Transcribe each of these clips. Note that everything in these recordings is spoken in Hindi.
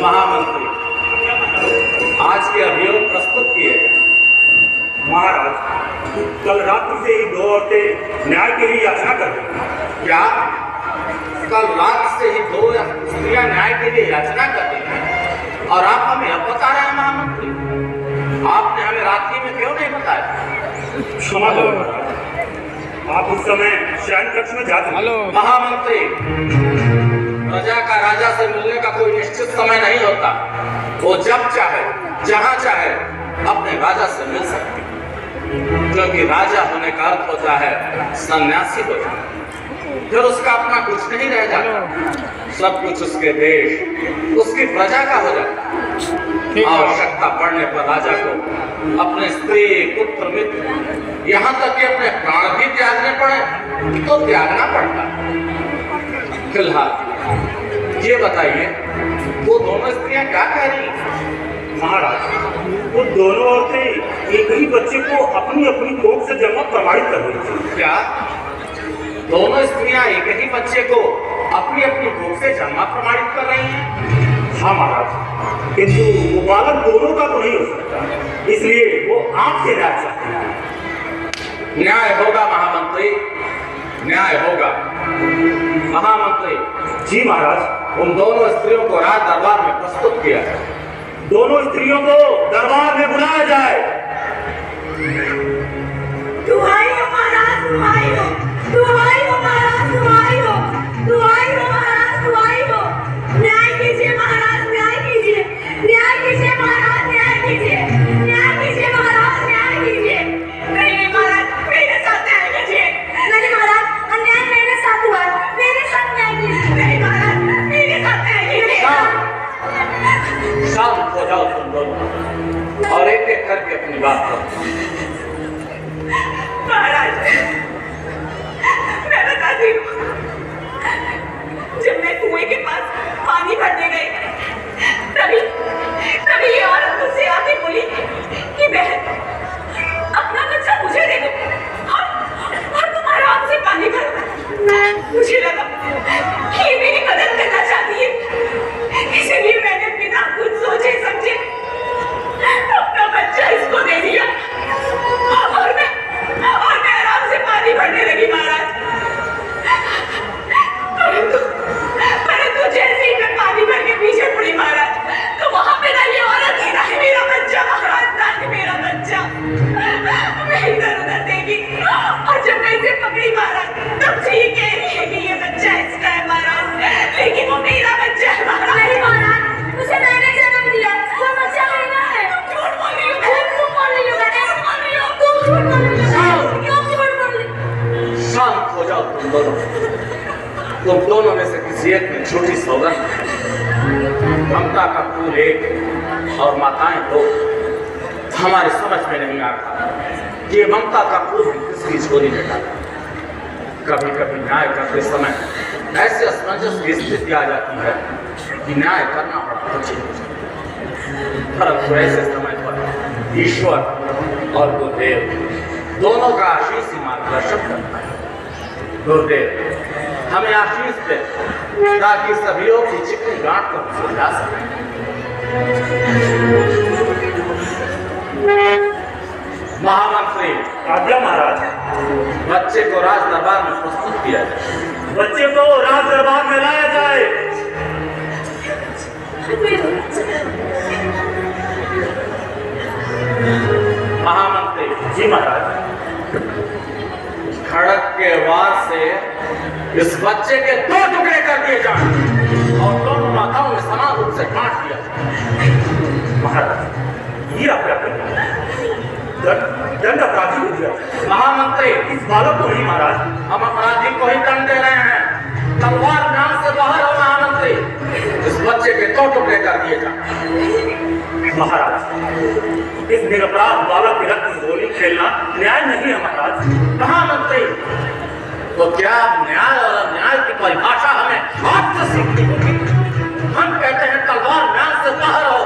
महामंत्री, आज के अभियोग प्रस्तुत किए गए। महाराज, कल रात्रि से ही 2 औरतें न्याय के लिए याचना कर रही हैं। क्या कल रात से ही 2 स्त्रियां न्याय के लिए याचना कर रही हैं और आप हमें अब बता रहे हैं? महामंत्री, आपने हमें रात्रि में क्यों नहीं बताया? क्षमा करो महाराज, आप उस समय शयन कक्ष में जाते थे। महामंत्री, प्रजा का राजा से मिलने का कोई निश्चित समय नहीं होता। वो जब चाहे जहां चाहे अपने राजा से मिल सकती, क्योंकि राजा होने का अर्थ होता है सन्यासी हो जाना। फिर उसका अपना कुछ नहीं रह जाता, सब कुछ उसके देश, उसकी प्रजा का हो जाता। आवश्यकता पड़ने पर राजा को अपने स्त्री, पुत्र, मित्र, यहाँ तक कि अपने प्राण भी त्यागने पड़े तो त्यागना पड़ता। फिलहाल ये बताइए, वो दोनों स्त्रियां क्या कह रही हैं? महाराज, वो दोनों औरतें एक ही बच्चे को अपनी अपनी कोख से जन्म प्रमाणित कर रही थी। क्या दोनों स्त्रियां एक ही बच्चे को अपनी अपनी कोख से जन्म प्रमाणित कर रही हैं? हाँ महाराज, किंतु वो बालक दोनों का तो नहीं हो सकता, इसलिए वो आप से न्याय चाहते हैं। न्याय होगा महामंत्री, न्याय होगा। महामंत्री जी महाराज, उन दोनों स्त्रियों को राज दरबार में प्रस्तुत किया है। दोनों स्त्रियों को दरबार में बुलाया जाए। दुहाई हो महाराज, दुहाई हो, दुहाई हो महाराज, दुहाई हो, दुहाई हो महाराज, दुहाई हो। न्याय कीजिए महाराज, न्याय कीजिए, न्याय कीजिए महाराज, न्याय कीजिए, न्याय कीजिए महाराज, न्याय कीजिए। नहीं महाराज, मेरे साथ न्याय कीजिए। नहीं महाराज, अन्याय मेरे साथ हुआ, मेरे साथ न्याय कीजिए। नहीं महाराज, मेरे साथ न्याय कीजिए। शांत हो जाओ तुम दोनों और एक एक करके अपनी बात करो। महाराज, मैं बताती हूँ, जब मैं कुएं के पास पानी भरने गई, तभी ये औरत मुझसे आके बोली कि बहन, अपना बच्चा मुझे दे दो और तुम आराम से पानी भरो। मुझे लगा कि ये मेरी मदद करना चाहती है, इसलिए मैंने बिना कुछ सोचे समझे अपना बच्चा इसको दे दिया और मैं आराम से पानी भरने लगी महाराज। परंतु जैसे ही मैं पानी भर के पीछे पड़ी महाराज, तो वहां पे ना ये औरत ही, ना ही मेरा बच्चा महाराज, ना ही मेरा बच्चा। मैं इधर उधर देखी और जब मैं इसे पकड़ी महाराज, तब से ये कह रही है कि ये बच्चा इसका है महाराज, लेकिन वो मेरा बच्चा है महाराज। नहीं महाराज, उसे मैंने जन्म दिया, वो बच्चा मेरा है। झूठ बोल रही हो, तुम बोल रही हो, झूठ बोल रही हो, तुम झूठ बोल रही हो, क्यों झूठ बोल रही हो? शांत हो जाओ तुम दोनों। तुम दोनों में से किसी एक में छोटी सौगंध है। ममता का फूल एक और माताएं दो। हमारी समझ में नहीं आता कि ये ममता का फूल किसकी झोली में डाला। कभी कभी न्याय करते समय ऐसे असमंजस की स्थिति आ जाती है कि न्याय करना बड़ा कठिन हो जाता है। परंतु ऐसे समय पर ईश्वर और गुरुदेव दोनों का आशीष ही मार्गदर्शन करता है। गुरुदेव हमें आशीष दे ताकि सभी लोग की चिकनी गांठ को सुलझा सकें। महामंत्री आज्ञा महाराज। बच्चे को राज दरबार में प्रस्तुत किया जाए। बच्चे को राज दरबार में लाया जाए। महामंत्री जी महाराज। खड़क के वार से इस बच्चे के 2 टुकड़े कर दिए जाएं और दोनों माताओं में समान रूप से काट दिया जाए। महाराज, ये आप क्या करेंगे? दंड अपराधी को दिया। महामंत्री इस बालक को नहीं महाराज। हम अपराधी को ही दंड दे रहे हैं। तलवार ज्ञान से बाहर हो महामंत्री। इस बच्चे के 2 टुकड़े कर दिए जाएं। महाराज, इस निरपराध बालक के रक्त से होली खेलना न्याय नहीं है महाराज। महामंत्री तो क्या न्याय और अन्याय की परिभाषा हमें आपसे सीखनी होगी? हम कहते हैं तलवार ज्ञान से बाहर हो,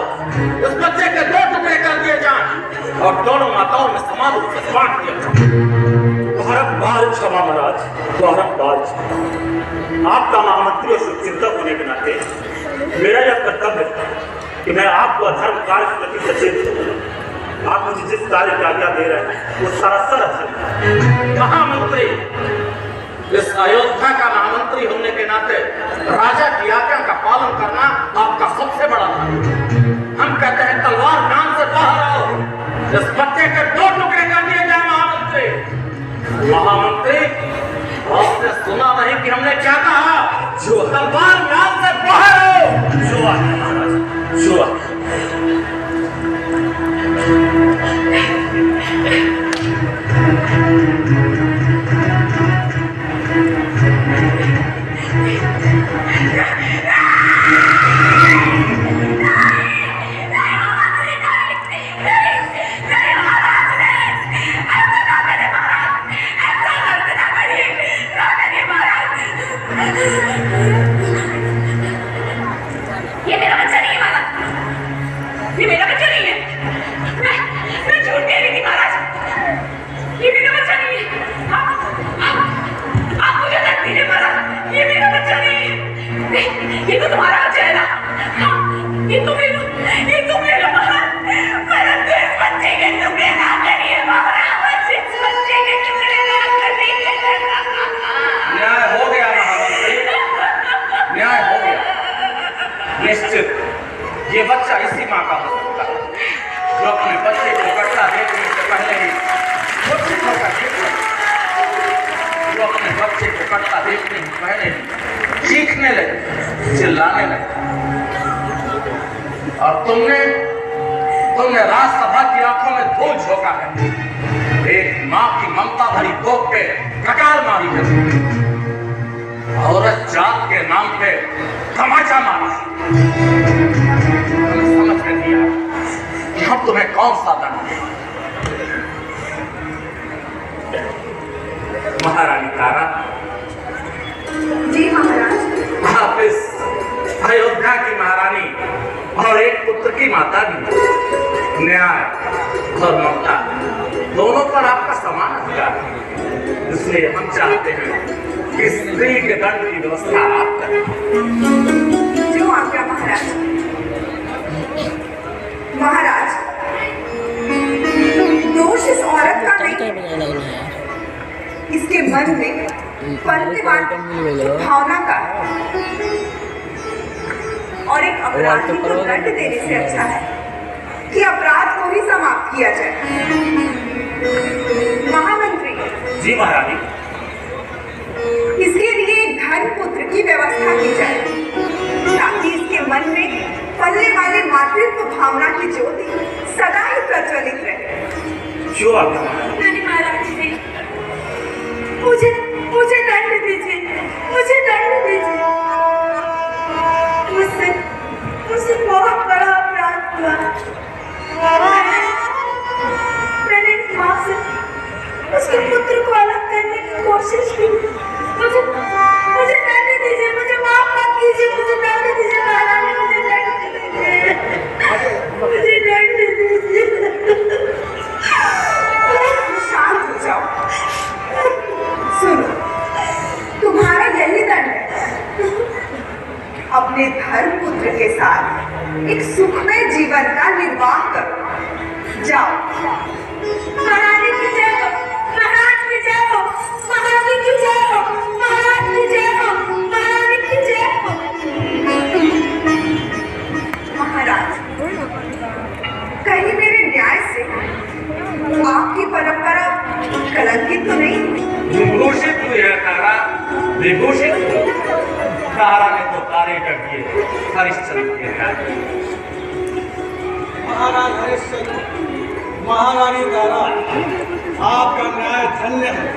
इस बच्चे के 2 टुकड़े कर दिए जाएं। और दोनों माताओं में समान रूप से बांट दिया जाए। बार क्षमा महाराज, बार क्षमा। आपका महामंत्री और शुभचिंतक होने के नाते मेरा यह कर्तव्य है कि मैं आपको धर्म कार्य के प्रति सचेत करूं। आप मुझे जिस कार्य की आज्ञा दे रहे हैं वो सरासर अधर्म। महामंत्री, इस अयोध्या का महामंत्री होने के नाते राजा की आज्ञा का पालन करना आपका सबसे बड़ा धर्म। हम कहते हैं तलवार कान से बाहर आओ, इस बच्चे के 2 टुकड़े कर दिए जाए। महामंत्री, आपने सुना नहीं कि हमने क्या कहा? जो तलवार कान से बाहर आओ। जो आज्ञा महाराज, जो आज्ञा। ये मेरा बच्चा नहीं है महाराज, ये मेरा बच्चा नहीं है। मैं झूठ कह रही थी महाराज, ये मेरा बच्चा नहीं है। आप मुझे तक दीजिए महाराज, ये मेरा बच्चा नहीं है। ये तो तुम्हारा बच्चा है ना, ये तो मेरा महाराज। परंतु इस बच्चे के टुकड़े ना करिए महाराज, इस बच्चे के टुकड़े ना करिए। न्याय हो गया महामंत्री, न्याय हो गया। निश्चित ये बच्चा इसी माँ का हो सकता है जो अपने बच्चे को कटता देखने से पहले ही जो अपने बच्चे को कटता देखने से पहले ही चीखने लगे, चिल्लाने लगे। और तुमने राजसभा की आंखों में धूल झोंका है। एक माँ की ममता भरी कोख पे कटार मारी है, औरत जात के नाम पे तमाचा मारा। हमें समझ में नहीं आया कि हम तुम्हें कौन सा दंड दें। महारानी तारा। जी महाराज। आप इस अयोध्या की महारानी और एक पुत्र की माता भी। न्याय और ममता दोनों पर आपका समान अधिकार है, इसलिए हम चाहते हैं कि स्त्री के दंड की व्यवस्था आप करें। जो आज्ञा महाराज। महाराज, दोष इस औरत का नहीं, इसके मन में पलने वाली भावना का है। और एक अपराधी को दंड देने से अच्छा है कि अपराध को ही समाप्त किया जाए। महामंत्री। जी महारानी। इसके लिए एक धर्म पुत्र की व्यवस्था की जाए ताकि इसके मन में पलने वाले मातृत्व भावना की ज्योति सदा ही प्रज्वलित रहे। जो आज्ञा महाराज जी, मुझे दंड दीजिए, मुझे दंड दीजिए। मुझसे बहुत बड़ा अपराध हुआ। मैंने माँ से उसके पुत्र को अलग करने की कोशिश की। मुझे दंड दीजिए, मुझे माफ मत कीजिए, मुझे दंड दीजिए महारानी, मुझे दंड दीजिए, मुझे दंड दीजिए। शांत हो जाओ। सुनो, तुम्हारा यही दंड है। अपने धर्म पुत्र के साथ एक सुखमय जीवन का निर्वाह करो। जाओ। महारानी की जय हो, महाराज की जय हो, महारानी की जय हो, महाराज की जय हो, महारानी की जय हो। महाराज, कहीं मेरे न्याय से आपकी परंपरा कलंकित तो नहीं? विभूषित हुई है तारा, विभूषित हुई। तारा ने तो तारे कर दिए, हरिश्चंद्र के न्याय। महाराज हरिश्चंद्र, महारानी तारा, आपका न्याय धन्य है।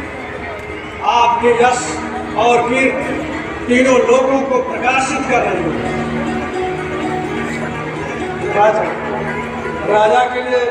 आपके यश और कीर्ति तीनों लोगों को प्रकाशित कर रही है। राजा के लिए